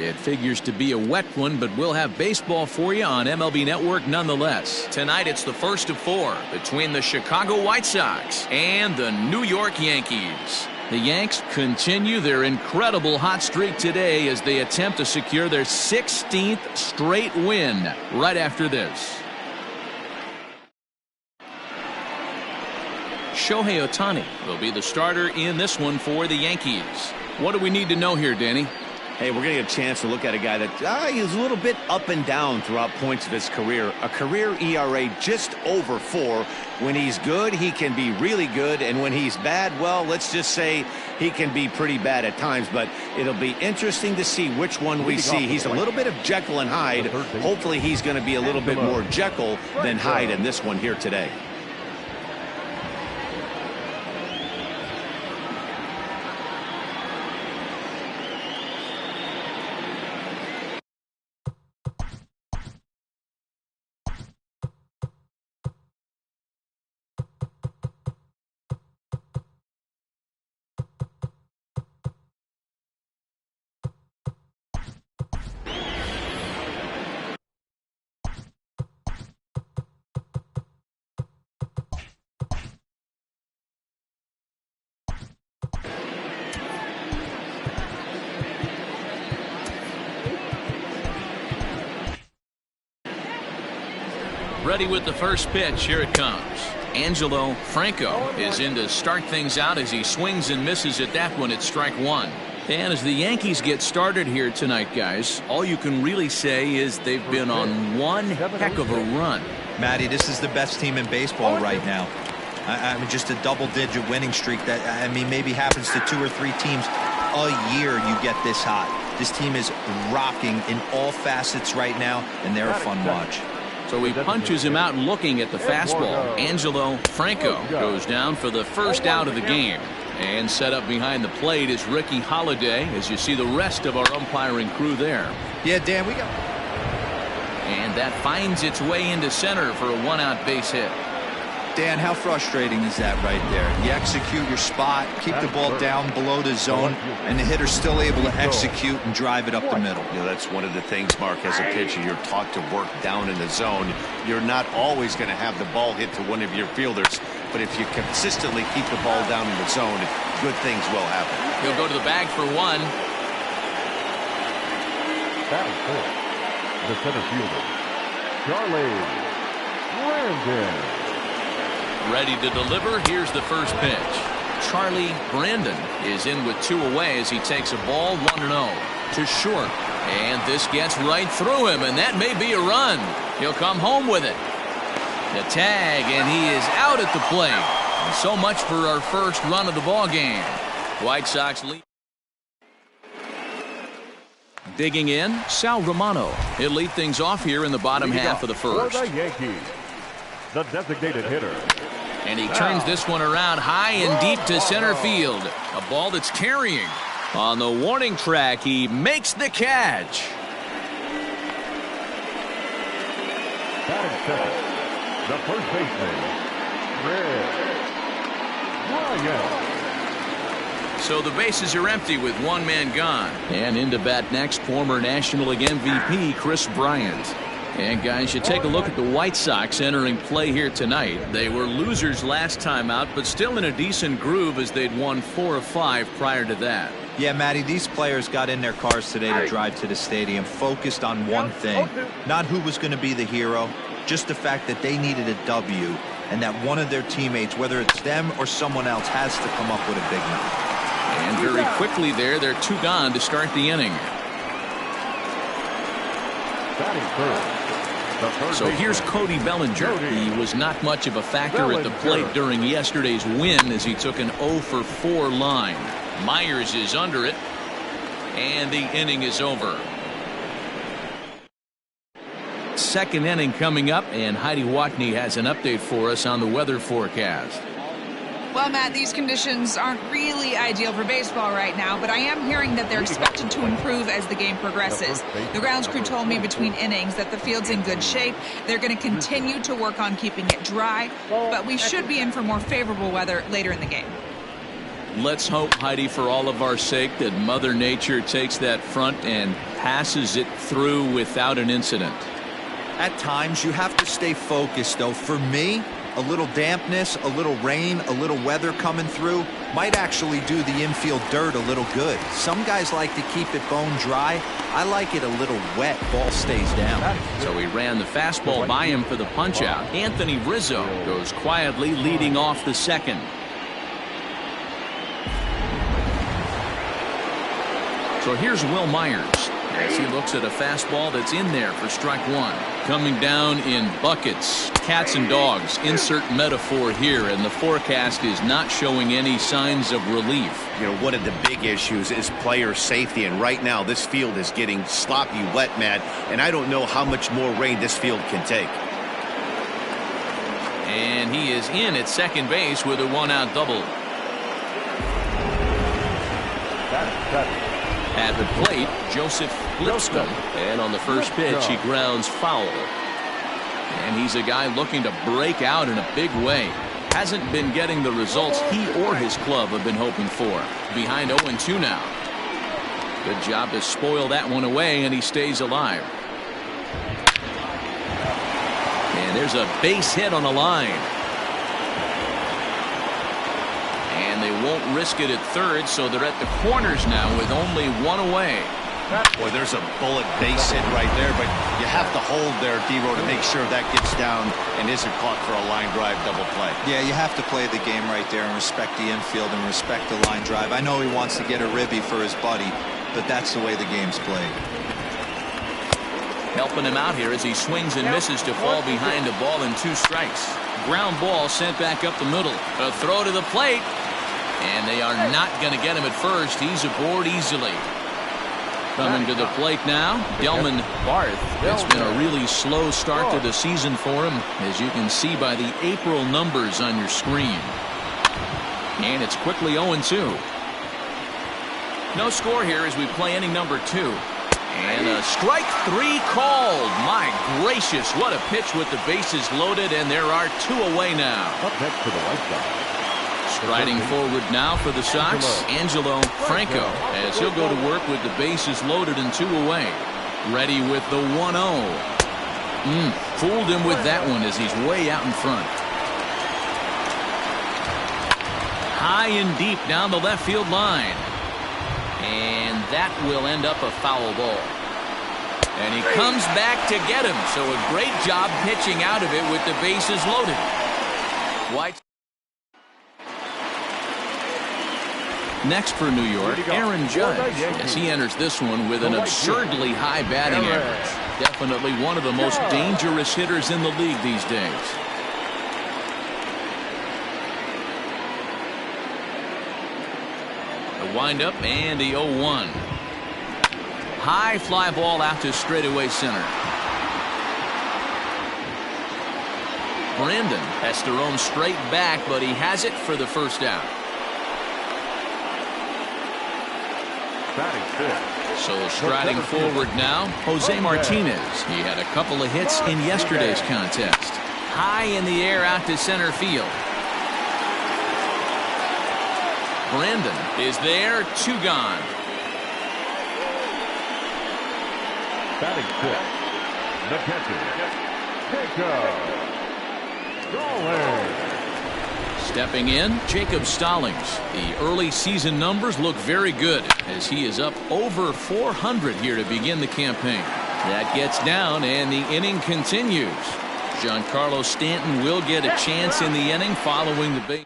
It figures to be a wet one, but we'll have baseball for you on MLB Network nonetheless. Tonight it's the first of 4 between the Chicago White Sox and the New York Yankees. The Yanks continue their incredible hot streak today as they attempt to secure their 16th straight win right after this. Shohei Ohtani will be the starter in this one for the Yankees. What do we need to know here, Danny? Hey, we're going to get a chance to look at a guy that he's a little bit up and down throughout points of his career. A career ERA just over 4. When he's good, he can be really good. And when he's bad, well, let's just say he can be pretty bad at times. But it'll be interesting to see which one we see. He's a little bit of Jekyll and Hyde. Hopefully he's going to be a little bit more Jekyll than Hyde in this one here today. Ready with the first pitch. Here it comes. Angelo Franco is in to start things out as he swings and misses at that one at strike 1. And as the Yankees get started here tonight, guys, all you can really say is they've been on one heck of a run. Matty, this is the best team in baseball right now. I mean, just a double-digit winning streak that, I mean, maybe happens to 2 or 3 teams a year you get this hot. This team is rocking in all facets right now, and they're a fun watch. So he punches him out looking at the fastball. Angelo Franco goes down for the first out of the game. And set up behind the plate is Ricky Holiday as you see the rest of our umpiring crew there. Yeah, Dan, we got. And that finds its way into center for a 1-out base hit. Dan, how frustrating is that right there? You execute your spot, keep the ball down below the zone, and the hitter's still able to execute and drive it up the middle. You know, that's one of the things, Mark, as a pitcher, you're taught to work down in the zone. You're not always going to have the ball hit to one of your fielders, but if you consistently keep the ball down in the zone, good things will happen. He'll go to the bag for 1. Batting fourth, the center fielder, Charlie Brandon. Ready to deliver. Here's the first pitch. Charlie Brandon is in with 2 away as he takes a ball 1-0 to short. And this gets right through him, and that may be a run. He'll come home with it. The tag, and he is out at the plate. And so much for our first run of the ball game. White Sox lead. Digging in, Sal Romano. He'll lead things off here in the bottom half of the first. For the Yankees, the designated hitter. And he turns this one around high and deep to center field. A ball that's carrying. On the warning track, he makes the catch. Batting second, the first baseman, Bryant. So the bases are empty with 1 man gone. And into bat next, former National League MVP Kris Bryant. And guys, you take a look at the White Sox entering play here tonight. They were losers last time out, but still in a decent groove as they'd won 4 of 5 prior to that. Yeah, Matty, these players got in their cars today to drive to the stadium, focused on one thing. Not who was going to be the hero, just the fact that they needed a W, and that one of their teammates, whether it's them or someone else, has to come up with a big knock. And very quickly there, they're 2 gone to start the inning. Batting third. So here's Cody Bellinger. He was not much of a factor at the plate during yesterday's win as he took an 0 for 4 line. Myers is under it, and the inning is over. Second inning coming up, and Heidi Watney has an update for us on the weather forecast. Well, Matt, these conditions aren't really ideal for baseball right now, but I am hearing that they're expected to improve as the game progresses. The grounds crew told me between innings that the field's in good shape. They're going to continue to work on keeping it dry, but we should be in for more favorable weather later in the game. Let's hope, Heidi, for all of our sake, that Mother Nature takes that front and passes it through without an incident. At times, you have to stay focused, though. For me, a little dampness, a little rain, a little weather coming through might actually do the infield dirt a little good. Some guys like to keep it bone dry. I like it a little wet. Ball stays down. So he ran the fastball by him for the punch-out. Anthony Rizzo goes quietly leading off the second. So here's Will Myers as he looks at a fastball that's in there for strike one. Coming down in buckets, cats and dogs, insert metaphor here, and the forecast is not showing any signs of relief. You know, one of the big issues is player safety, and right now this field is getting sloppy wet, Matt, and I don't know how much more rain this field can take. And he is in at second base with a one-out double. At the plate, Joseph Lipscomb, and on the first pitch he grounds foul. And he's a guy looking to break out in a big way. Hasn't been getting the results he or his club have been hoping for. Behind 0-2 now. Good job to spoil that one away, and he stays alive. And there's a base hit on the line. And they won't risk it at third, so they're at the corners now with only one away. Boy, there's a bullet base hit right there, but you have to hold there, D-Row, to make sure that gets down and isn't caught for a line drive double play. Yeah, you have to play the game right there and respect the infield and respect the line drive. I know he wants to get a ribby for his buddy, but that's the way the game's played. Helping him out here as he swings and misses to fall behind a ball and 2 strikes. Ground ball sent back up the middle. A throw to the plate. And they are not going to get him at first. He's aboard easily. Coming to the plate now, Delman Barth. It's been a really slow start to the season for him, as you can see by the April numbers on your screen. And it's quickly 0-2. No score here as we play inning number 2. And a strike 3 called. My gracious, what a pitch with the bases loaded, and there are 2 away now. Up next to the right side. Striding forward now for the Sox, Angelo Franco, as he'll go to work with the bases loaded and 2 away. Ready with the 1-0. Fooled him with that one as he's way out in front. High and deep down the left field line. And that will end up a foul ball. And he comes back to get him. So a great job pitching out of it with the bases loaded. White. Next for New York, Aaron Judge, as he enters this one with an absurdly high batting average. Definitely one of the most dangerous hitters in the league these days. The windup and the 0-1. High fly ball out to straightaway center. Brandon has to roam straight back, but he has it for the first out. So striding forward now, Jose Martinez. He had a couple of hits in yesterday's contest. High in the air out to center field. Brandon is there, 2 gone. Batting fifth, the catcher, Jacob Stallings. Stepping in, Jacob Stallings. The early season numbers look very good as he is up over 400 here to begin the campaign. That gets down and the inning continues. Giancarlo Stanton will get a chance in the inning following the base.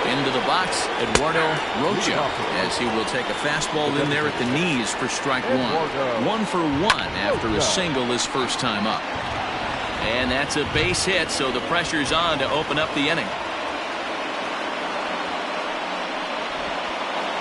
Into the box, Eduardo Rocha, as he will take a fastball in there at the knees for strike 1. 1 for 1 after a single his first time up. And that's a base hit, so the pressure's on to open up the inning.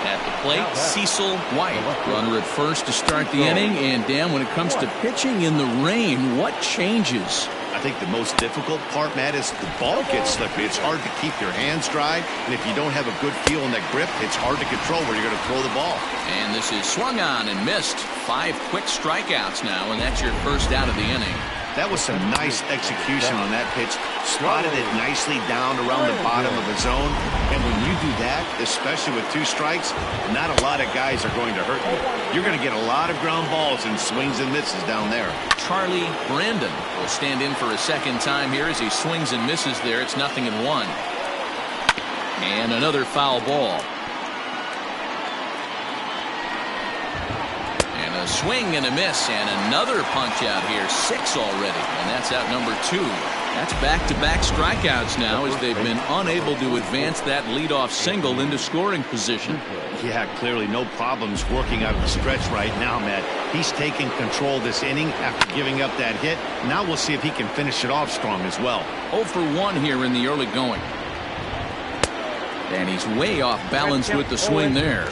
At the plate, Cecil White. Runner at first to start the inning. And Dan, when it comes to pitching in the rain, what changes? I think the most difficult part, Matt, is the ball gets slippery. It's hard to keep your hands dry, and if you don't have a good feel in that grip, it's hard to control where you're going to throw the ball. And this is swung on and missed. 5 quick strikeouts now, and that's your first out of the inning. That was some nice execution on that pitch. Spotted it nicely down around the bottom of the zone. And when you do that, especially with 2 strikes, not a lot of guys are going to hurt you. You're going to get a lot of ground balls and swings and misses down there. Charlie Brandon will stand in for a second time here as he swings and misses there. It's 0-1. And another foul ball. And a swing and a miss, and another punch out here. 6 already, and that's out number 2. That's back-to-back strikeouts now as they've been unable to advance that leadoff single into scoring position. Yeah, clearly no problems working out of the stretch right now, Matt. He's taking control this inning after giving up that hit. Now we'll see if he can finish it off strong as well. 0 for 1 here in the early going. And he's way off balance with the swing there.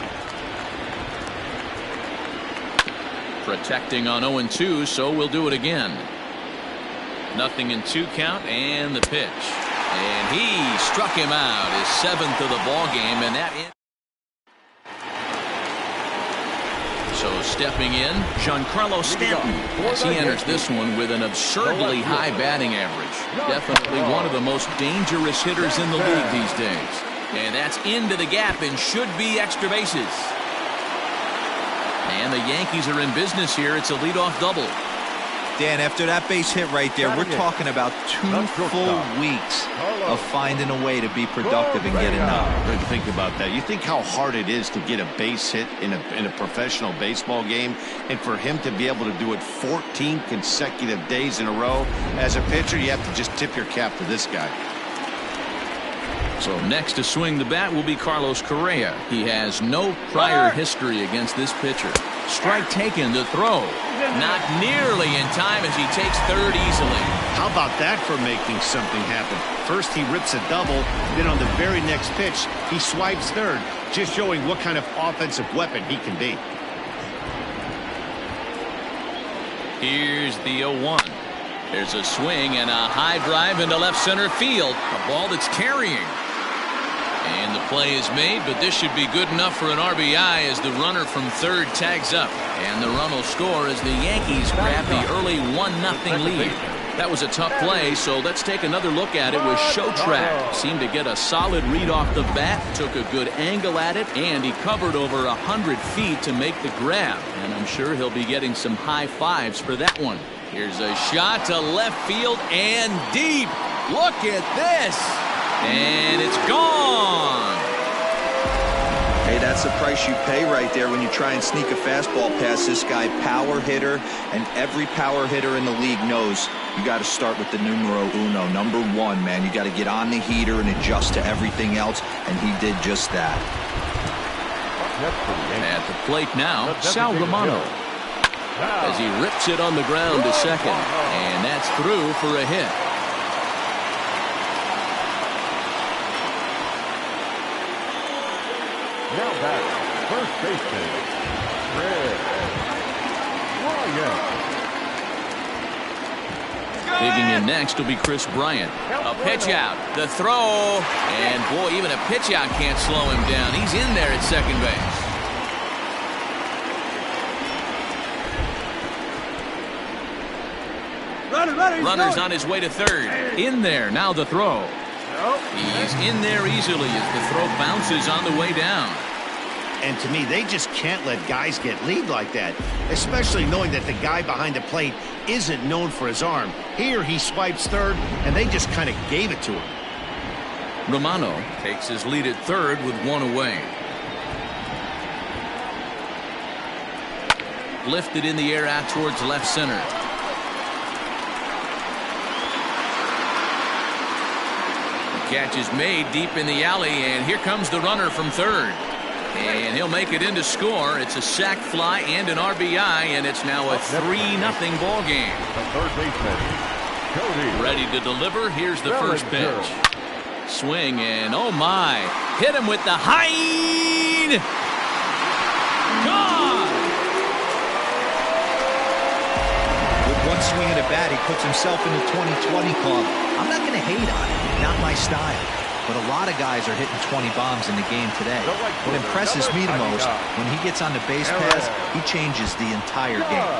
Protecting on 0-2, so we'll do it again. 0-2 count, and the pitch. And he struck him out, his 7th of the ball game, and that in. So stepping in, Giancarlo Stanton as he enters this one with an absurdly high batting average. Definitely one of the most dangerous hitters in the league these days. And that's into the gap and should be extra bases. And the Yankees are in business here. It's a leadoff double. Dan, after that base hit right there, we're talking about 2 full weeks of finding a way to be productive and get it done. Good to think about that. You think how hard it is to get a base hit in a professional baseball game, and for him to be able to do it 14 consecutive days in a row. As a pitcher, you have to just tip your cap to this guy. So next to swing the bat will be Carlos Correa. He has no prior history against this pitcher. Strike taken to throw. Not nearly in time as he takes third easily. How about that for making something happen? First he rips a double, then on the very next pitch he swipes third, just showing what kind of offensive weapon he can be. Here's the 0-1. There's a swing and a high drive into left center field. A ball that's carrying. And the play is made, but this should be good enough for an RBI as the runner from third tags up. And the run will score as the Yankees grab the early 1-0 lead. That was a tough play, so let's take another look at it with Showtrack. Seemed to get a solid read off the bat, took a good angle at it, and he covered over 100 feet to make the grab. And I'm sure he'll be getting some high fives for that one. Here's a shot to left field and deep. Look at this. And it's gone. Hey, that's the price you pay right there when you try and sneak a fastball past this guy. Power hitter, and every power hitter in the league knows you got to start with the numero uno, number 1, man. You got to get on the heater and adjust to everything else, and he did just that. At the plate now, Sal Romano. As he rips it on the ground to second, and that's through for a hit. Now back, first baseman, Fred Bryant. Digging in next will be Chris Bryant. A pitch out, the throw, and boy, even a pitch out can't slow him down. He's in there at second base. Runner's on his way to third. In there, now the throw. He's in there easily as the throw bounces on the way down. And to me, they just can't let guys get lead like that, especially knowing that the guy behind the plate isn't known for his arm. Here he swipes third, and they just kind of gave it to him. Romano takes his lead at third with 1 away. Lifted in the air out towards left center. The catch is made deep in the alley, and here comes the runner from third. And he'll make it in to score. It's a sac fly and an RBI, and it's now a 3-0 ball game. The third baseman, Cody. Ready to deliver. Here's the first pitch. Swing, and oh my. Hit him with the high. Gone! With one swing of the bat, he puts himself in the 2020 club. I'm not going to hate on it. Not my style. But a lot of guys are hitting 20 bombs in the game today. What impresses me the most, when he gets on the base paths, he changes the entire game.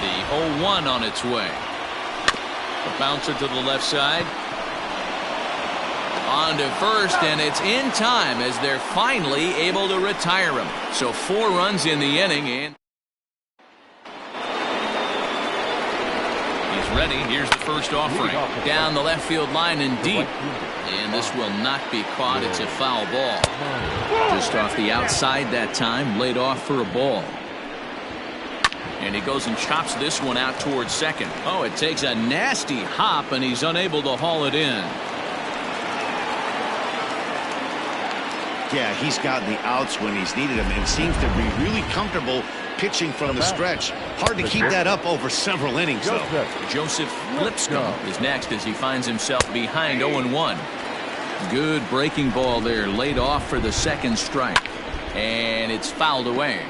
The 0-1 on its way. A bouncer to the left side. On to first, and it's in time as they're finally able to retire him. So 4 runs in the inning, and he's ready. Here's the first offering. Down the left field line and deep. And this will not be caught. It's a foul ball. Just off the outside that time, laid off for a ball. And he goes and chops this one out towards second. Oh, it takes a nasty hop, and he's unable to haul it in. Yeah, he's gotten the outs when he's needed them and seems to be really comfortable pitching from the stretch. Hard to keep that up over several innings, though. Joseph Lipscomb is next as he finds himself behind 0-1. Good breaking ball there, laid off for the second strike. And it's fouled away.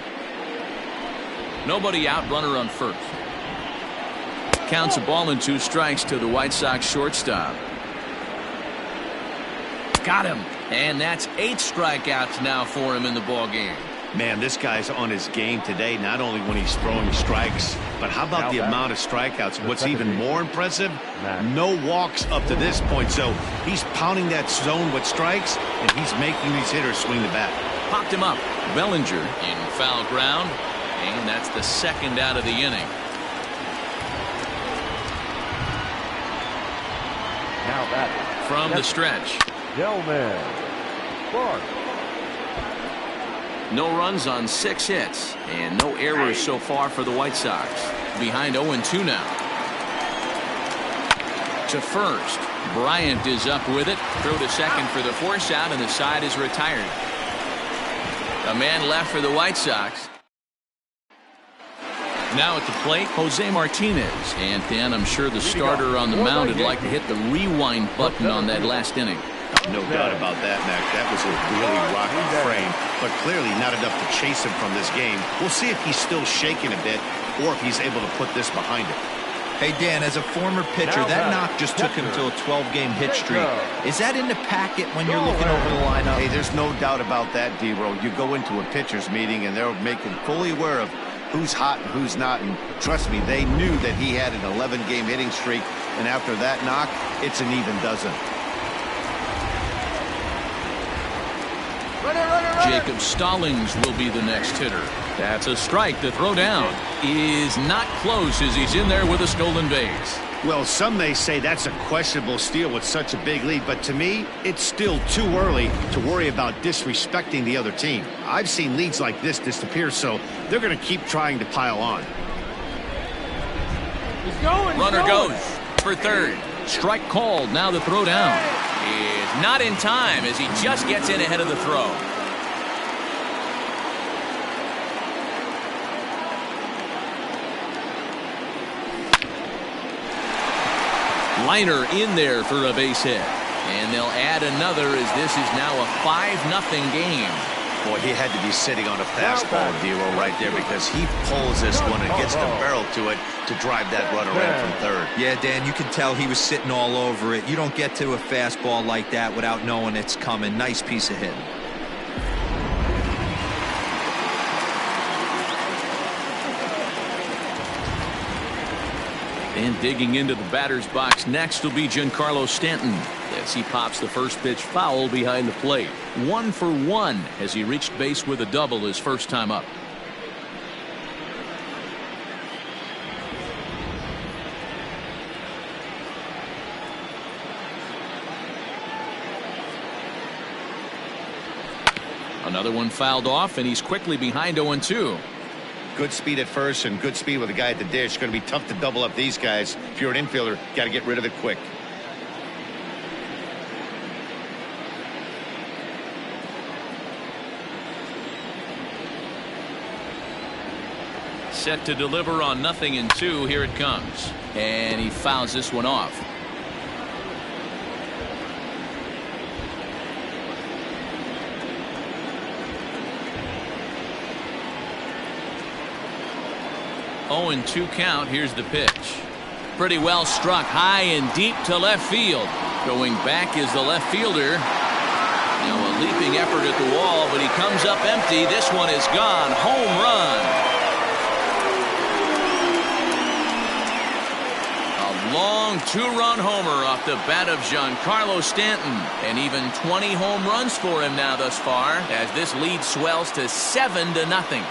Nobody out, runner on first. Counts a ball and 2 strikes to the White Sox shortstop. Got him. And that's 8 strikeouts now for him in the ball game. Man, this guy's on his game today, not only when he's throwing strikes, but how about the amount of strikeouts? What's even more impressive, no walks up to this point. So he's pounding that zone with strikes, and he's making these hitters swing the bat. Popped him up. Bellinger in foul ground, and that's the second out of the inning. Now that From the stretch. Gentlemen, No runs on 6 hits and no errors so far for the White Sox. Behind 0-2 now. To first. Bryant is up with it. Throw to second for the force out, and the side is retired. A man left for the White Sox. Now at the plate, Jose Martinez. And Dan, I'm sure the starter on the mound would like to hit the rewind button on that last inning. No doubt about that, Mac. That was a really rocky frame, but clearly not enough to chase him from this game. We'll see if he's still shaking a bit or if he's able to put this behind him. Hey, Dan, as a former pitcher, that knock just took him to a 12-game hit streak. Is that in the packet when you're looking over the lineup? Hey, there's no doubt about that, D-Row. You go into a pitcher's meeting, and they're making fully aware of who's hot and who's not. And trust me, they knew that he had an 11-game hitting streak, and after that knock, it's an even dozen. Jacob Stallings will be the next hitter. That's a strike. The throw down is not close as he's in there with a stolen base. Well, some may say that's a questionable steal with such a big lead, but to me, it's still too early to worry about disrespecting the other team. I've seen leads like this disappear, so they're going to keep trying to pile on. Runner goes for third. Strike called. Now the throw down is not in time as he just gets in ahead of the throw. Liner in there for a base hit. And they'll add another as this is now a 5-0 game. Boy, he had to be sitting on a fastball, D-Row, right there, because he pulls this one and gets the barrel to it to drive that runner in from third. Yeah, Dan, you can tell he was sitting all over it. You don't get to a fastball like that without knowing it's coming. Nice piece of hitting. And digging into the batter's box next will be Giancarlo Stanton as he pops the first pitch foul behind the plate. 1 for 1 as he reached base with a double his first time up. Another one fouled off, and he's quickly behind 0-2. Good speed at first and good speed with a guy at the dish. It's going to be tough to double up these guys. If you're an infielder, got to get rid of it quick. Set to deliver on 0-2. Here it comes. And he fouls this one off. Oh, and 2 count. Here's the pitch. Pretty well struck high and deep to left field. Going back is the left fielder. Now a leaping effort at the wall, but he comes up empty. This one is gone. Home run. long two-run homer off the bat of Giancarlo Stanton. And even 20 home runs for him now thus far as this lead swells to 7-0.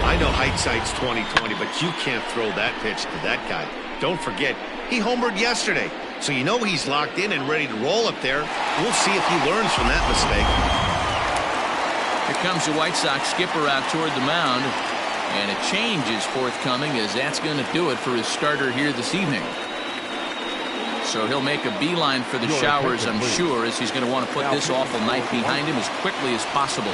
I know hindsight's 20/20, but you can't throw that pitch to that guy. Don't forget, he homered yesterday, so you know he's locked in and ready to roll up there. We'll see if he learns from that mistake. Here comes the White Sox skipper out toward the mound, and a change is forthcoming as that's going to do it for his starter here this evening. So he'll make a beeline for the showers, I'm sure, as he's going to want to put this awful night behind him as quickly as possible.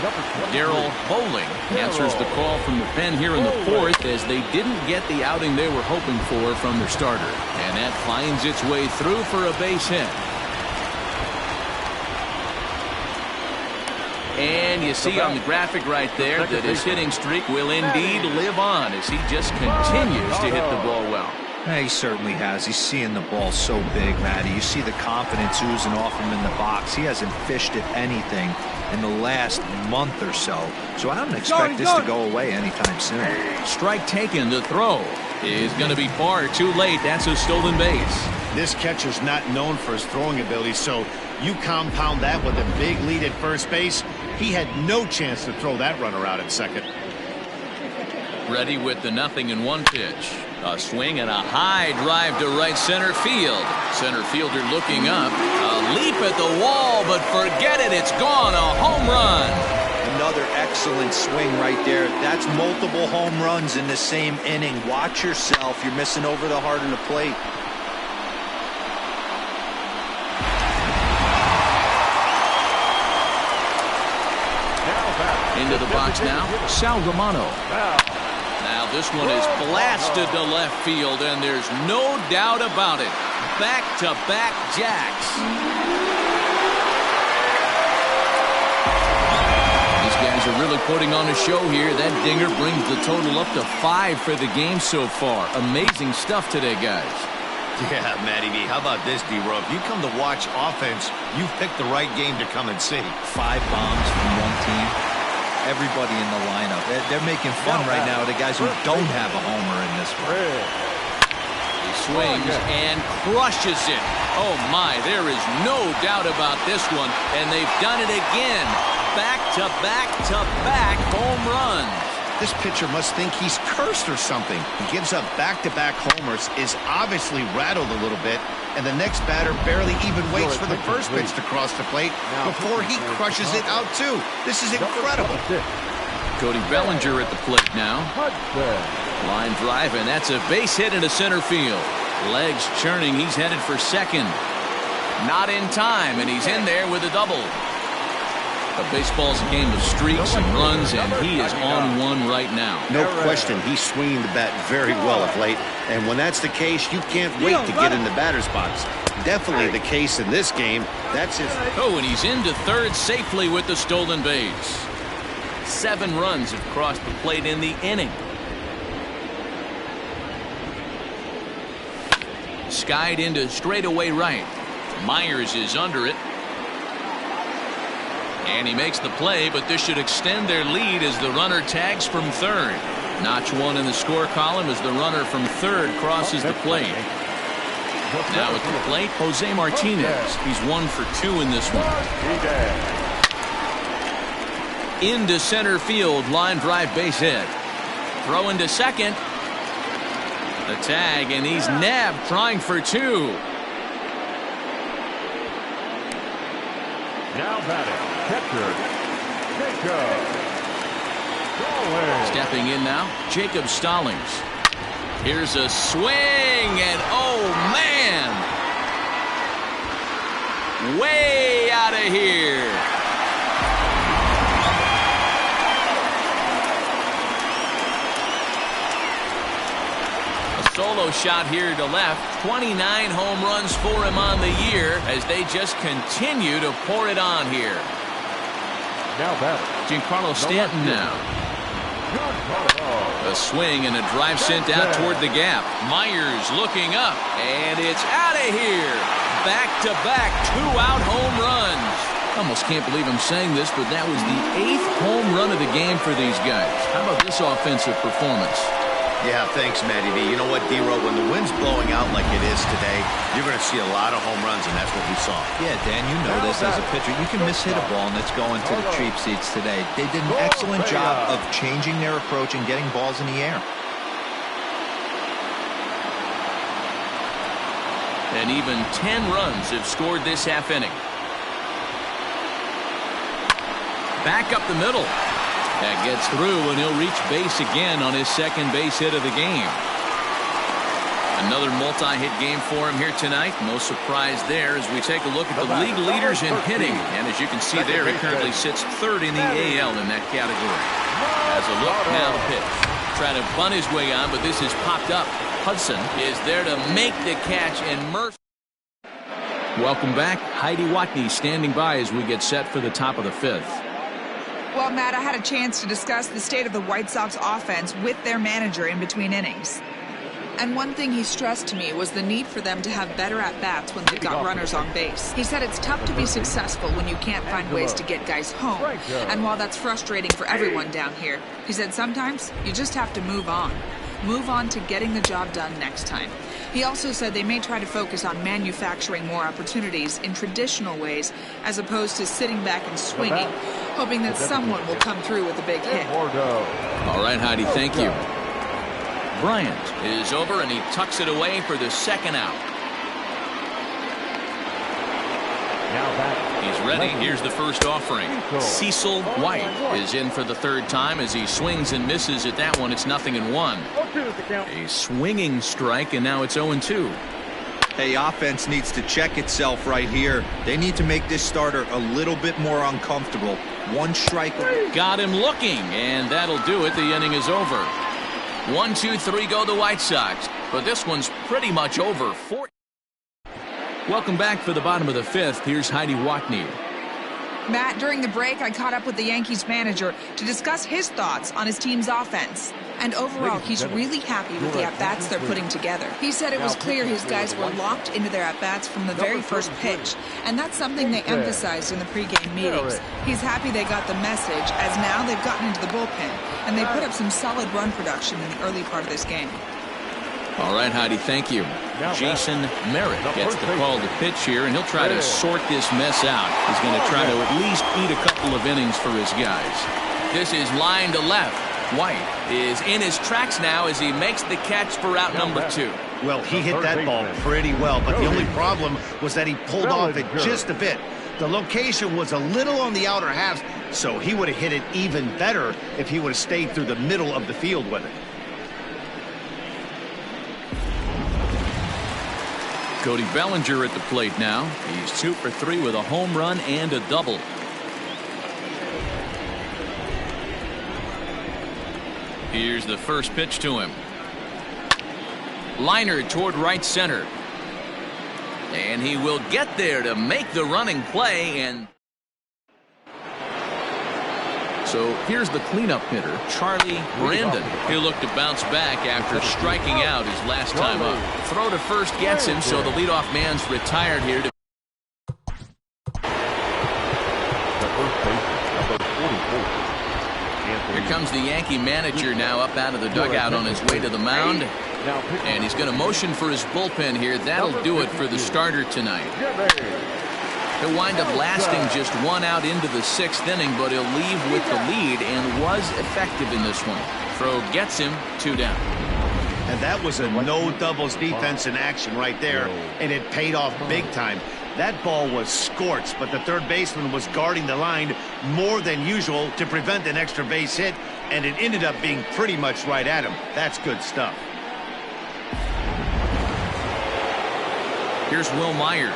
Darryl Bowling answers the call from the pen here in the fourth as they didn't get the outing they were hoping for from their starter. And that finds its way through for a base hit. And you see on the graphic right there that his hitting streak will indeed live on as he just continues to hit the ball well. He certainly has. He's seeing the ball so big, Matty. You see the confidence oozing off him in the box. He hasn't fished at anything in the last month or so. So I don't expect this to go away anytime soon. Strike taken. The throw is going to be far too late. That's a stolen base. This catcher's not known for his throwing ability, so you compound that with a big lead at first base. He had no chance to throw that runner out at second. Ready with the 0-1 pitch. A swing and a high drive to right center field. Center fielder looking up. A leap at the wall, but forget it. It's gone. A home run. Another excellent swing right there. That's multiple home runs in the same inning. Watch yourself. You're missing over the heart of the plate. Into the box now, Sal Romano. Now this one is blasted to left field, and there's no doubt about it. Back-to-back jacks. These guys are really putting on a show here. That dinger brings the total up to 5 for the game so far. Amazing stuff today, guys. Yeah, Matty B. How about this, D-Row? If you come to watch offense, you've picked the right game to come and see. 5 bombs from one team. Everybody in the lineup. They're making fun right now of the guys who don't have a homer in this one. He swings and crushes it. Oh, my. There is no doubt about this one. And they've done it again. Back-to-back-to-back home runs. This pitcher must think he's cursed or something. He gives up back-to-back homers, is obviously rattled a little bit, and the next batter barely even waits for the first pitch to cross the plate before he crushes it out too. This is incredible. Cody Bellinger at the plate now. Line drive, and that's a base hit into center field. Legs churning. He's headed for second. Not in time, and he's in there with a double. But baseball's a game of streaks and runs, and he is on one right now. No question, he's swinging the bat very well of late. And when that's the case, you can't wait to get in the batter's box. Definitely the case in this game. That's his. Oh, and he's into third safely with the stolen base. 7 runs have crossed the plate in the inning. Skied into straightaway right. Myers is under it. And he makes the play, but this should extend their lead as the runner tags from third. Notch 1 in the score column as the runner from third crosses the plate. Now at the plate, Jose Martinez. He's 1 for 2 in this one. Into center field, line drive base hit. Throw into second. The tag, and he's nabbed trying for 2. Now batting, catcher, Jacob. Stepping in now, Jacob Stallings. Here's a swing, and oh man! Way out of here. A solo shot here to left. 29 home runs for him on the year as they just continue to pour it on here. Now batting, Giancarlo Stanton now. A swing and a drive sent out toward the gap. Myers looking up, and it's out of here. Back-to-back two-out home runs. Almost can't believe I'm saying this, but that was the 8th home run of the game for these guys. How about this offensive performance? Yeah, thanks, Matty V. You know what, D-Row, when the wind's blowing out like it is today, you're going to see a lot of home runs, and that's what we saw. Yeah, Dan, you know this as a pitcher. You can mishit a ball, and it's going to the cheap seats today. They did an excellent job of changing their approach and getting balls in the air. And even 10 runs have scored this half inning. Back up the middle. That gets through, and he'll reach base again on his second base hit of the game. Another multi-hit game for him here tonight. No surprise there as we take a look at the league leaders in hitting. And as you can see there, he currently sits 3rd in the AL in that category. As a look now to pitch. Trying to bunt his way on, but this has popped up. Hudson is there to make the catch, and Murphy. Welcome back. Heidi Watney standing by as we get set for the top of the 5th. Well, Matt, I had a chance to discuss the state of the White Sox offense with their manager in between innings. And one thing he stressed to me was the need for them to have better at-bats when they've got runners on base. He said it's tough to be successful when you can't find ways to get guys home. And while that's frustrating for everyone down here, he said sometimes you just have to move on. Move on to getting the job done next time. He also said they may try to focus on manufacturing more opportunities in traditional ways as opposed to sitting back and swinging, hoping that someone will come through with a big hit. All right, Heidi, thank you. Bryant is over, and he tucks it away for the second out. He's ready. Here's the first offering. Cecil White is in for the 3rd time as he swings and misses at that one. It's 0-1. A swinging strike, and now it's 0-2. Hey, offense needs to check itself right here. They need to make this starter a little bit more uncomfortable. One strike. Got him looking, and that'll do it. The inning is over. 1, 2, 3 go the White Sox, but this one's pretty much over. Welcome back for the bottom of the 5th. Here's Heidi Watney. Matt, during the break, I caught up with the Yankees manager to discuss his thoughts on his team's offense. And overall, he's really happy with the at-bats they're putting together. He said it was clear his guys were locked into their at-bats from the very first pitch. And that's something they emphasized in the pregame meetings. He's happy they got the message, as now they've gotten into the bullpen. And they put up some solid run production in the early part of this game. All right, Heidi, thank you. Jason Merritt gets the call to pitch here, and he'll try to sort this mess out. He's going to try to at least eat a couple of innings for his guys. This is line to left. White is in his tracks now as he makes the catch for out number 2. Well, he hit that ball pretty well, but the only problem was that he pulled off it just a bit. The location was a little on the outer half, so he would have hit it even better if he would have stayed through the middle of the field with it. Cody Bellinger at the plate now. He's 2 for 3 with a home run and a double. Here's the first pitch to him. Liner toward right center. And he will get there to make the running play. And so here's the cleanup hitter, Charlie Brandon. He'll look to bounce back after striking out his last time up. Throw to first gets him, so the leadoff man's retired here. Here comes the Yankee manager now up out of the dugout on his way to the mound. And he's going to motion for his bullpen here. That'll do it for the starter tonight. He'll wind up lasting just 1 out into the 6th inning, but he'll leave with the lead and was effective in this one. Throw gets him 2 down. And that was a no doubles defense in action right there, and it paid off big time. That ball was scorched, but the third baseman was guarding the line more than usual to prevent an extra base hit, and it ended up being pretty much right at him. That's good stuff. Here's Will Myers.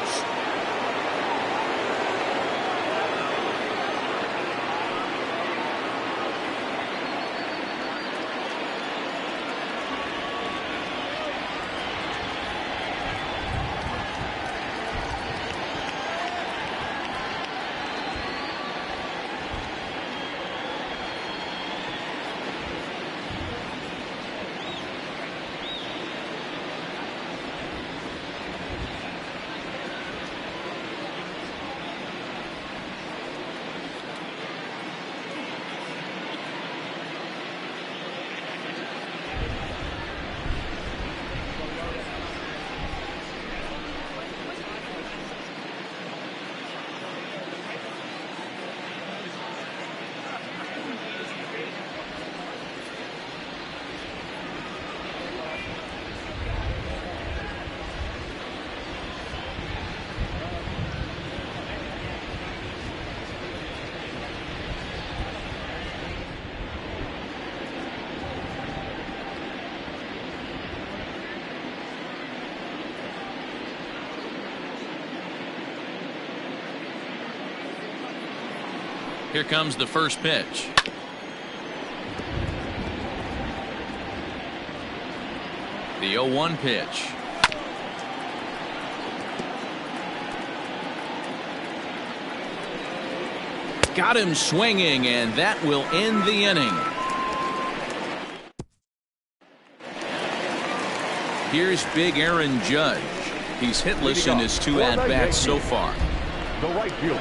Here comes the first pitch. The 0-1 pitch. Got him swinging, and that will end the inning. Here's big Aaron Judge. He's hitless in his 2 at-bats so far. The right field.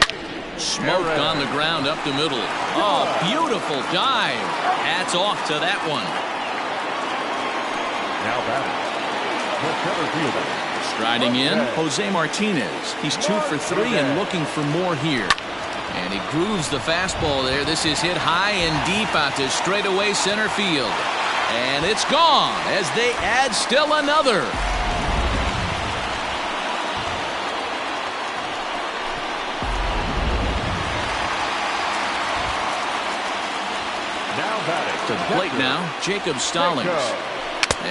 Smoked on the ground up the middle. Oh, beautiful dive. Hats off to that one. Now batting, the center fielder. Striding in, Jose Martinez. He's 2 for 3 and looking for more here. And he grooves the fastball there. This is hit high and deep out to straightaway center field. And it's gone as they add still another. Now batting. To the plate now, Jacob Stallings.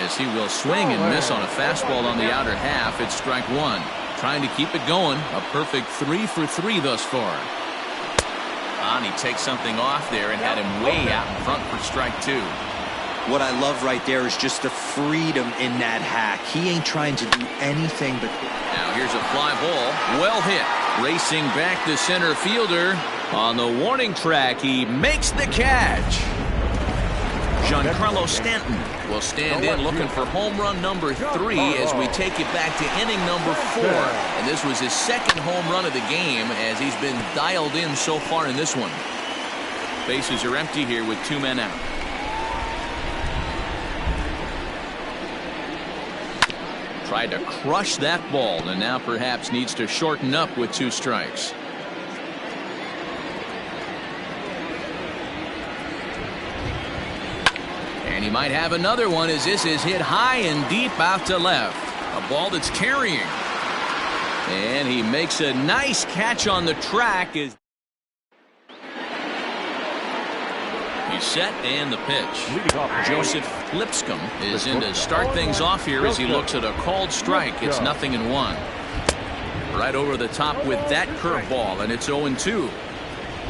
As he will swing and miss on a fastball on the outer half. It's strike 1. Trying to keep it going. A perfect 3 for 3 thus far. And he takes something off there and had him way out in front for strike 2. What I love right there is just the freedom in that hack. He ain't trying to do anything but... Now here's a fly ball. Well hit. Racing back the center fielder. On the warning track, he makes the catch. Giancarlo Stanton will stand in looking for home run number 3 as we take it back to inning number 4. And this was his second home run of the game as he's been dialed in so far in this one. Bases are empty here with 2 men out. Tried to crush that ball and now perhaps needs to shorten up with 2 strikes. And he might have another one as this is hit high and deep out to left. A ball that's carrying. And he makes a nice catch on the track. He's set and the pitch. Joseph Lipscomb is in to start things off here as he looks at a called strike. It's 0-1. Right over the top with that curveball, and it's 0-2.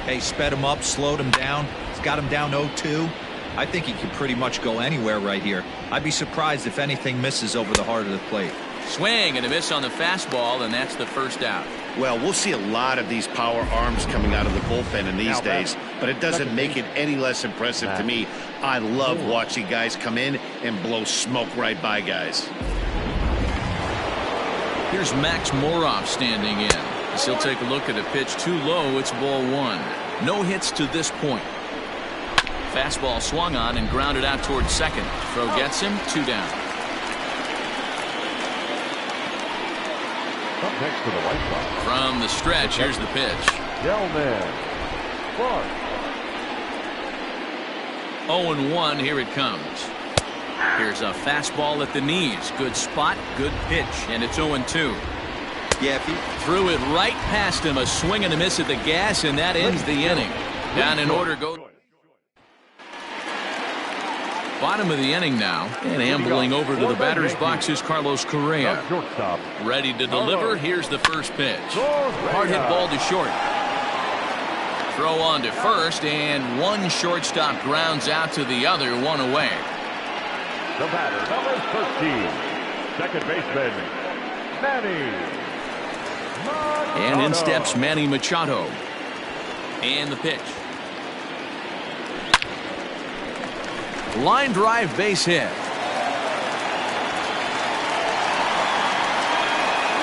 Hey, sped him up, slowed him down. He's got him down 0-2. I think he can pretty much go anywhere right here. I'd be surprised if anything misses over the heart of the plate. Swing and a miss on the fastball, and that's the first out. Well, we'll see a lot of these power arms coming out of the bullpen in these days, but it doesn't make it any less impressive to me. I love watching guys come in and blow smoke right by guys. Here's Max Moroff standing in. As he'll take a look at a pitch too low. It's ball 1. No hits to this point. Fastball swung on and grounded out towards second. Throw gets him. 2 down. Up next to the White Sox. From the stretch, here's the pitch. Gelman. 0-1. Here it comes. Here's a fastball at the knees. Good spot, good pitch, and it's 0-2. Yeah, if he threw it right past him. A swing and a miss at the gas, and that ends the inning. Down in order go. Bottom of the inning now, and ambling over to the batter's box is Carlos Correa. Ready to deliver. Here's the first pitch. Hard hit ball to short. Throw on to first, and one shortstop grounds out to the other, 1 away. The batter, number 13, second baseman, Manny. And in steps Manny Machado. And the pitch. Line drive base hit.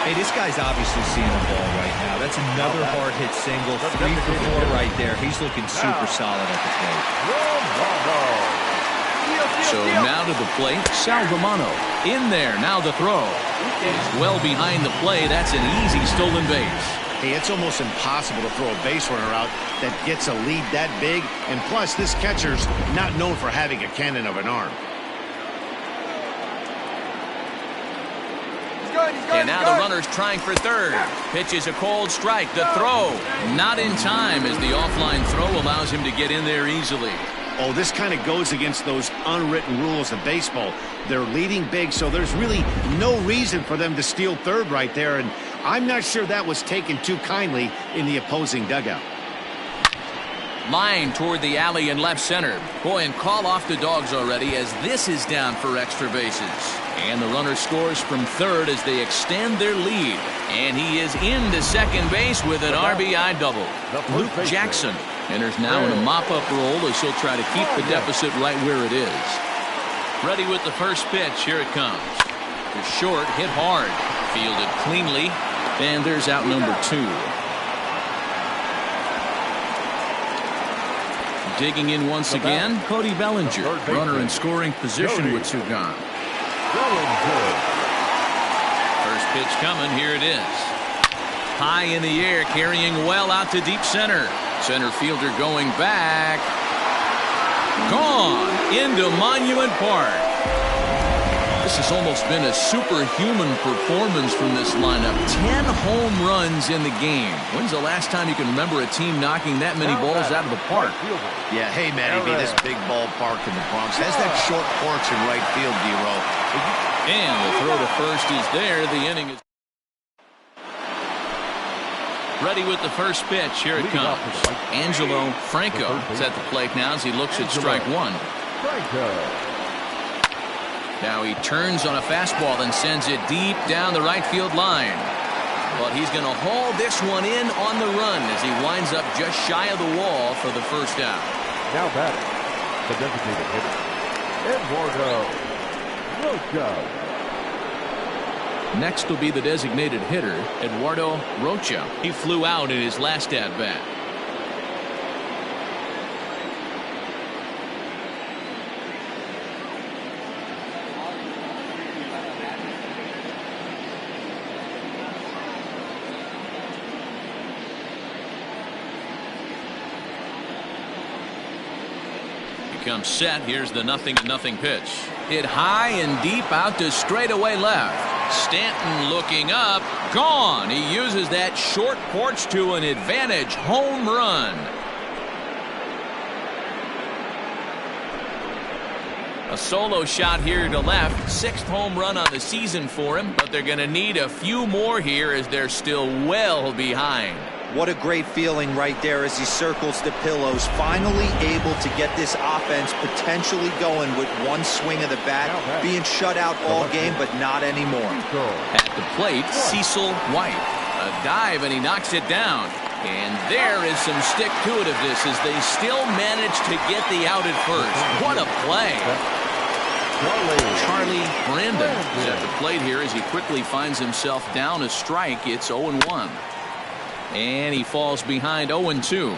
Hey, this guy's obviously seeing the ball right now. That's another hard hit single. 3 for 4 right there. He's looking super solid at the plate. So now to the plate, Sal Romano. In there, now the throw. Is well behind the play. That's an easy stolen base. Hey, it's almost impossible to throw a base runner out that gets a lead that big. And plus, this catcher's not known for having a cannon of an arm. And now the runner's trying for third. Pitch is a cold strike. The throw not in time as the offline throw allows him to get in there easily. Oh, this kind of goes against those unwritten rules of baseball. They're leading big, so there's really no reason for them to steal third right there. And I'm not sure that was taken too kindly in the opposing dugout. Line toward the alley in left center. Boy, and call off the dogs already as this is down for extra bases. And the runner scores from third as they extend their lead. And he is into second base with an RBI double. Luke Jackson enters now in a mop-up role as he'll try to keep the deficit right where it is. Ready with the first pitch. Here it comes. The short, hit hard. Fielded cleanly. And there's out number 2. Digging in once again, Cody Bellinger. Runner in scoring position with 2 gone. First pitch coming. Here it is. High in the air, carrying well out to deep center. Center fielder going back. Gone into Monument Park. This has almost been a superhuman performance from this lineup. 10 home runs in the game. When's the last time you can remember a team knocking that many balls out of the park? Yeah, hey, Matty B, this big ballpark in the Bronx has that short porch in right field, D-Row. And the throw to first is there. The inning is ready with the first pitch. Here it comes. Angelo Franco is at the plate now as he looks at strike 1. Now he turns on a fastball and sends it deep down the right field line. But he's going to haul this one in on the run as he winds up just shy of the wall for the first out. Now batting, the designated hitter, Eduardo Rocha. Next will be the designated hitter, Eduardo Rocha. He flew out in his last at-bat. Comes set. Here's the 0-0 pitch. Hit high and deep out to straightaway left. Stanton looking up. Gone. He uses that short porch to an advantage home run. A solo shot here to left. 6th home run on the season for him, but they're going to need a few more here as they're still well behind. What a great feeling right there as he circles the pillows, finally able to get this offense potentially going with one swing of the bat, being shut out all game, but not anymore. At the plate, Cecil White. A dive, and he knocks it down. And there is some stick-to-itiveness as they still manage to get the out at first. What a play. Charlie Brandon is at the plate here as he quickly finds himself down a strike. It's 0-1. And he falls behind 0-2.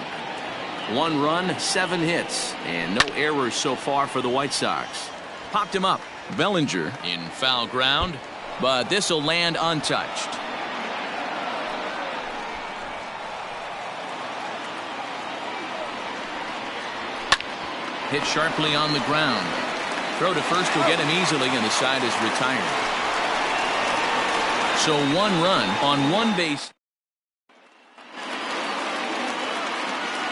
1 run, 7 hits, and no errors so far for the White Sox. Popped him up. Bellinger in foul ground, but this will land untouched. Hit sharply on the ground. Throw to first will get him easily, and the side is retired. So 1 run on 1 base.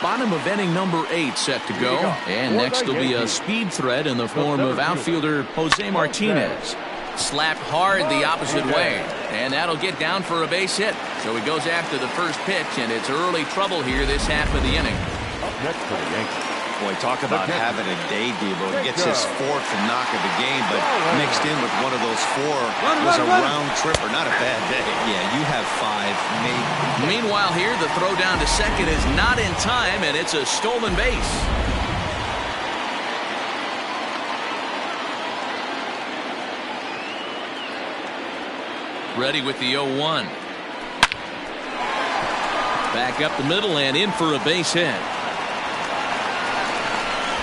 Bottom of inning number 8 set to go. And next will be a speed threat in the form of outfielder Jose Martinez. Slapped hard the opposite way. And that'll get down for a base hit. So he goes after the first pitch, and it's early trouble here this half of the inning. Up next for the Yankees. Boy, talk about having a day, Devo. He gets his 4th knock of the game, but mixed in with one of those 4 was a round tripper. Not a bad day. Yeah, you have 5, maybe. Meanwhile here, the throw down to second is not in time, and it's a stolen base. Ready with the 0-1. Back up the middle and in for a base hit.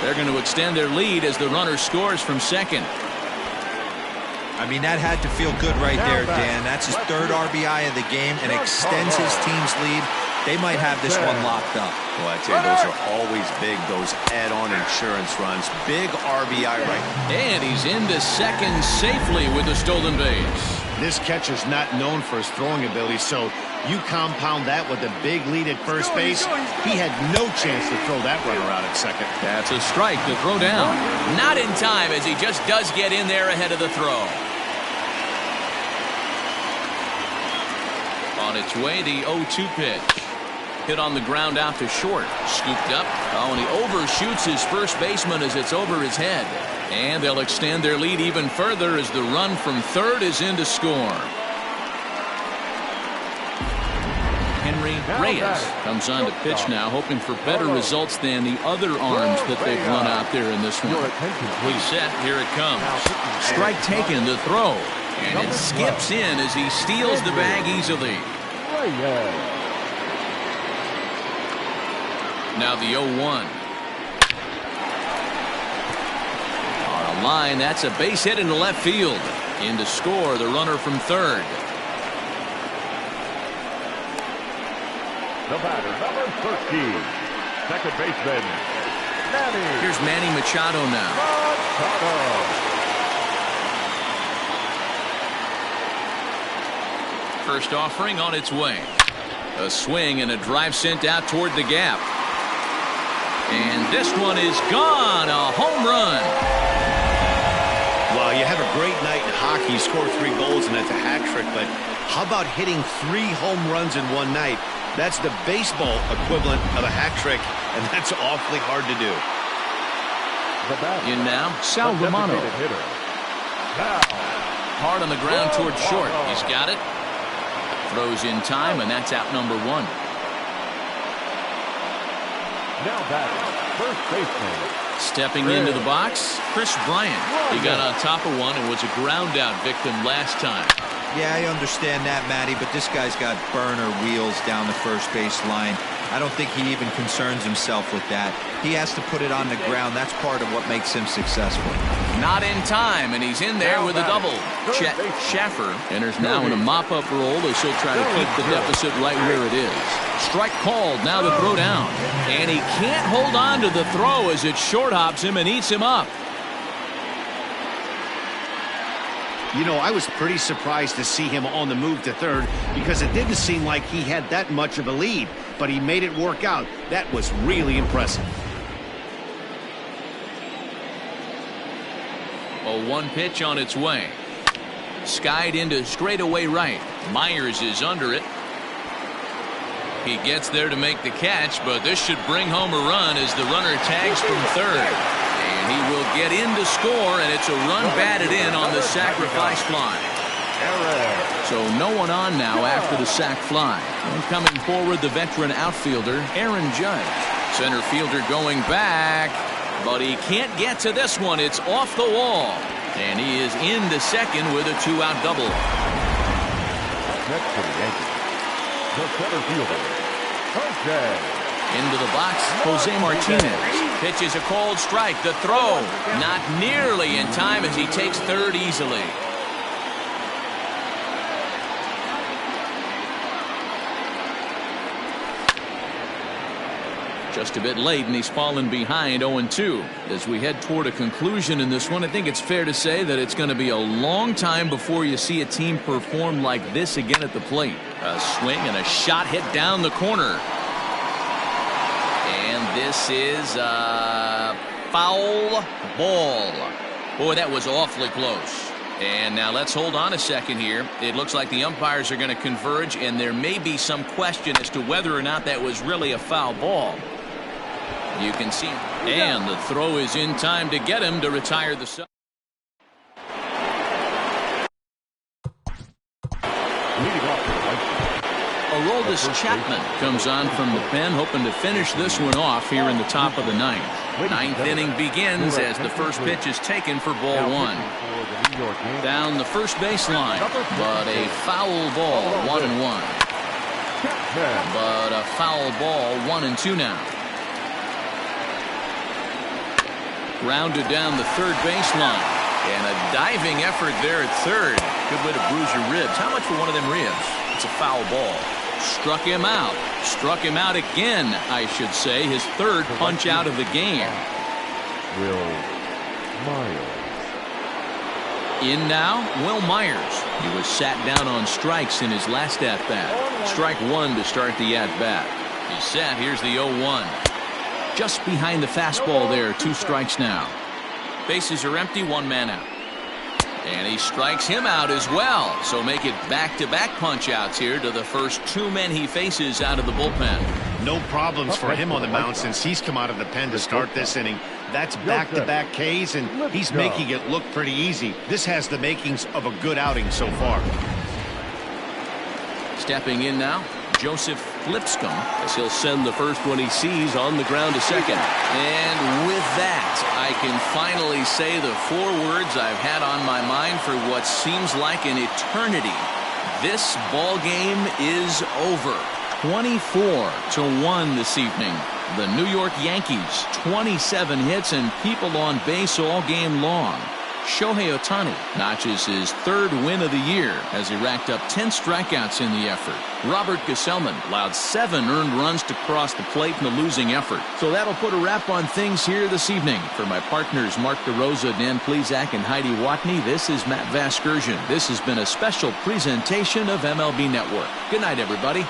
They're going to extend their lead as the runner scores from second. I mean, that had to feel good right there, Dan. That's his 3rd RBI of the game and extends his team's lead. They might have this one locked up. Well, I tell you, those are always big, those add-on insurance runs. Big RBI right. And he's into second safely with a stolen base. This catcher's not known for his throwing ability, so you compound that with a big lead at first base. He had no chance to throw that runner out at second. That's a strike to throw down. Not in time as he just does get in there ahead of the throw. On its way, the 0-2 pitch. Hit on the ground out to short. Scooped up. Oh, and he overshoots his first baseman as it's over his head. And they'll extend their lead even further as the run from third is in to score. Henry Reyes comes on to pitch now, hoping for better results than the other arms that they've run out there in this one. He's set. Here it comes. Strike taken, the throw. And it skips in as he steals the bag easily. Now the 0-1. On a line, that's a base hit into left field. In to score, the runner from third. The batter, number 13, second baseman, Manny. Here's Manny Machado now. First offering on its way. A swing and a drive sent out toward the gap. And this one is gone. A home run. Well, you have a great night in hockey. You score 3 goals and that's a hat trick. But how about hitting 3 home runs in one night? That's the baseball equivalent of a hat trick, and that's awfully hard to do. In now, Sal Romano. Hard on the ground towards short. He's got it. Throws in time, and that's out number 1. Now batting, first baseman. Stepping into the box, Chris Bryant. He got on top of one and was a ground out victim last time. Yeah, I understand that, Matty, but this guy's got burner wheels down the first base line. I don't think he even concerns himself with that. He has to put it on the ground. That's part of what makes him successful. Not in time, and he's in there with a double. Chet Schaffer enters now in a mop-up role as he'll try to keep the deficit right where it is. Strike called, now the throw down. And he can't hold on to the throw as it short hops him and eats him up. You know, I was pretty surprised to see him on the move to third because it didn't seem like he had that much of a lead, but he made it work out. That was really impressive. 0-1 pitch on its way. Skied into straightaway right. Myers is under it. He gets there to make the catch, but this should bring home a run as the runner tags from third. And he will get in to score, and it's a run batted in on the sacrifice fly. So no one on now after the sac fly. And coming forward, the veteran outfielder, Aaron Judge. Center fielder going back, but he can't get to this one. It's off the wall. And he is into second with a 2-out double. Next for the Yankees, the center fielder, Jose. Into the box, Jose Martinez. Pitches a cold strike. The throw not nearly in time as he takes third easily. Just a bit late, and he's fallen behind 0-2. As we head toward a conclusion in this one, I think it's fair to say that it's going to be a long time before you see a team perform like this again at the plate. A swing and a shot hit down the corner. And this is a foul ball. Boy, that was awfully close. And now let's hold on a second here. It looks like the umpires are going to converge, and there may be some question as to whether or not that was really a foul ball. You can see, and the throw is in time to get him to retire the sub. Aroldis Chapman comes on from the pen, hoping to finish this one off here in the top of the ninth. Ninth inning begins as the first pitch is taken for ball 1. Down the first baseline, but a foul ball, 1-1. But a foul ball, 1-2 now. Grounded down the third baseline. And a diving effort there at third. Good way to bruise your ribs. How much for one of them ribs? It's a foul ball. Struck him out. Struck him out again, I should say. His third punch out of the game. Will Myers. In now, Will Myers. He was sat down on strikes in his last at-bat. Strike 1 to start the at-bat. He's set. Here's the 0-1. Just behind the fastball there. 2 strikes now. Bases are empty. 1 man out. And he strikes him out as well. So make it back-to-back punch-outs here to the first 2 men he faces out of the bullpen. No problems for him on the mound since he's come out of the pen to start this inning. That's back-to-back Ks, and he's making it look pretty easy. This has the makings of a good outing so far. Stepping in now, Joseph Lipscomb, as he'll send the first one he sees on the ground to second. And with that, I can finally say the 4 words I've had on my mind for what seems like an eternity. This ball game is over. 24-1 this evening. The New York Yankees, 27 hits and people on base all game long. Shohei Ohtani notches his 3rd win of the year as he racked up 10 strikeouts in the effort. Robert Gesellman allowed 7 earned runs to cross the plate in the losing effort. So that'll put a wrap on things here this evening. For my partners Mark DeRosa, Dan Plesac, and Heidi Watney, this is Matt Vasgersian. This has been a special presentation of MLB Network. Good night, everybody.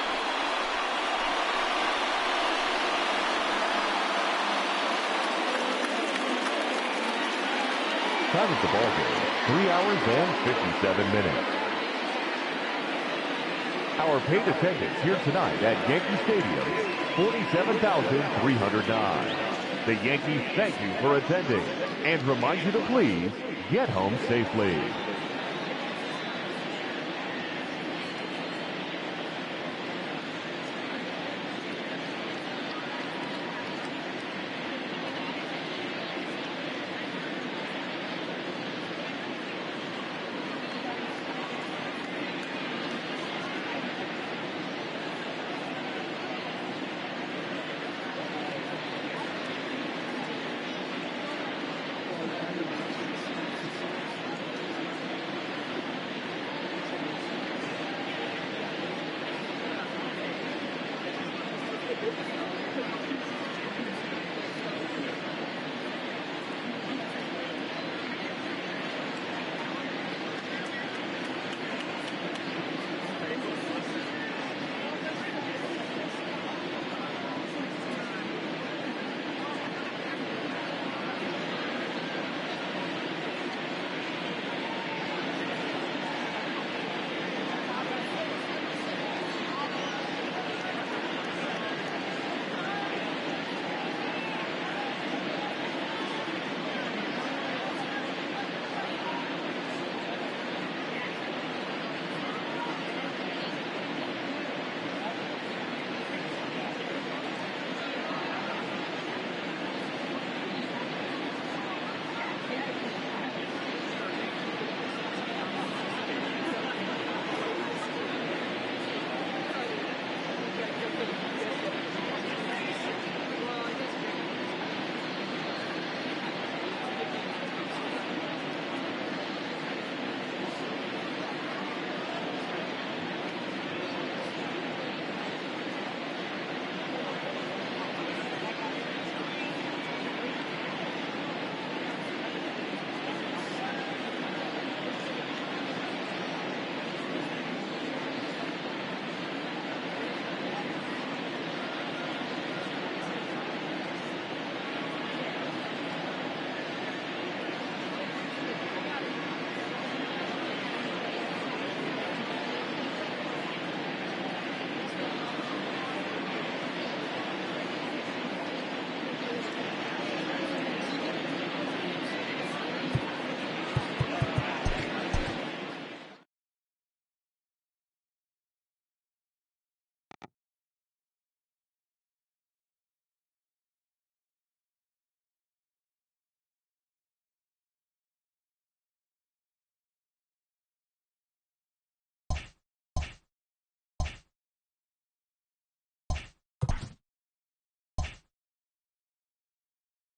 Time of the ball game, 3 hours and 57 minutes. Our paid attendance here tonight at Yankee Stadium, 47,309. The Yankees thank you for attending and remind you to please get home safely.